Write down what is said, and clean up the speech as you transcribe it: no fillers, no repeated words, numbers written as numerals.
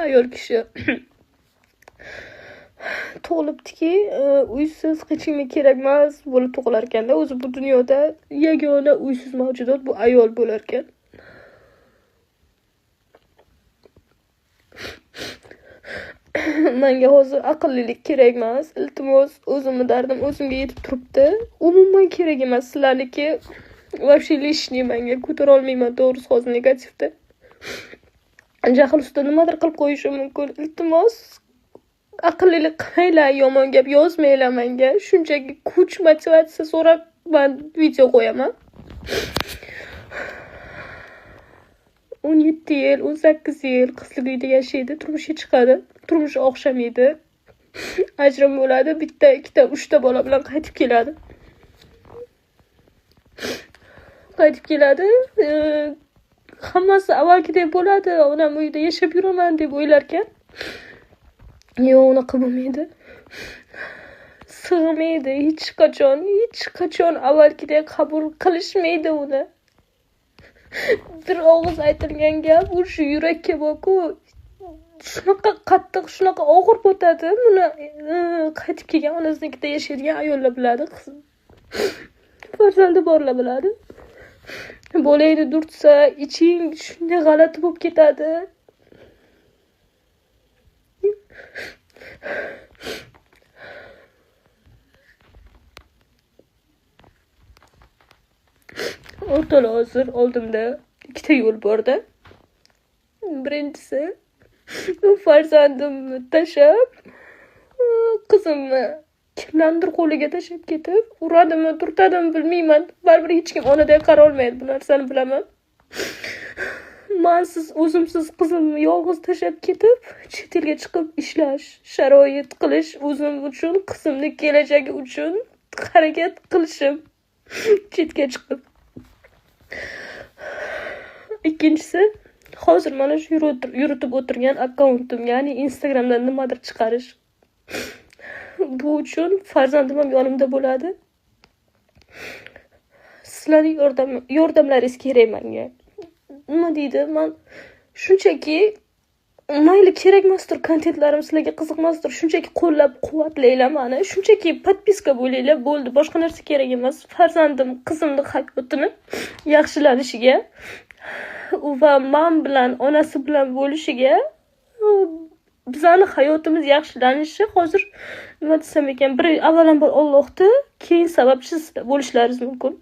ayol kishi tug'ilibdiki, uysiz hech kimga kerak emas bo'lib tug'ilar ekanda. O'zi bu dunyoda yagona uysiz mavjudot bu ayol bo'lar ekan. Menga hozir aqllilik kerak emas. Iltimos, o'zimni dardim o'zimga yetib turibdi. Umuman kerak emas sizlarniki. Вообще lishniy menga ko'tara olmayman, to'g'risi hozir negativda. Jahl ustida nimadir qilib qo'yishim mumkin. Iltimos, aqllilik qilmanglar, yomon gap yozmanglar menga. Shunchaki kuch motivatsiya so'rab men video qo'yaman. 17 yil, 18 yil qizlik uyda yashaydi, turmushga chiqadi. Turmushi o'xshamaydi. Ajrim bo'ladi, bitta, ikkita, uchta bola bilan qaytib keladi. Hammasi avvalgidek bo'ladi. Onam uyda yashab yuraman deb o'ylar ekan. Yo'q, unaqa bo'lmaydi. Sig'maydi hech qachon avvalgidek qabul qilishmaydi uni. Bir og'iz aytilgan gap o'sha yurakka borku, shunaqa qattiq, shunaqa og'ir botadi. Buni qaytib kelgan onasinikida yashaydigan ayollar biladi. Farzandi borlar biladi. Bo'lakni durtsa, iching shunday g'alati bo'lib ketadi. O'rtada hozir oldimda ikkita yo'l borda. Birinchisi, farzandimni tashlab, qizimni kimlardir qo'liga tashlab ketib, uradimi, turtadimi bilmayman. Baribir hech kim onaday qara olmaydi, bu narsani bilaman. Mensiz, o'zimsiz qizimni yolg'iz tashlab ketib, chet elga chiqib ishlash, sharoit qilish, o'zim uchun, qizimning kelajagi uchun harakat qilishim. Chetga chiqib. Ikkinchisi, hozir mana shu yuritib o'tirgan akkauntim, ya'ni Instagramdan nimadir chiqarish. Bu uchun farzandim ham yonimda bo'ladi. Sizlarning yordamlaringiz kerak menga. Nima deydi? Men shunchaki mayli kerak emasdir, kontentlarim sizlarga qiziqmasdir, shunchaki qo'llab-quvvatlanglar meni. Shunchaki podpiska bo'linglar, bo'ldi. Boshqa narsa kerak emas. Farzandim, qizimning hayotini yaxshilanishiga va men bilan, onasi bilan bo'lishiga, bizning hayotimiz yaxshilanishi hozir nima desam ekan, avvalambor Allohni, keyin sababchi bo'lishlaringiz mumkin.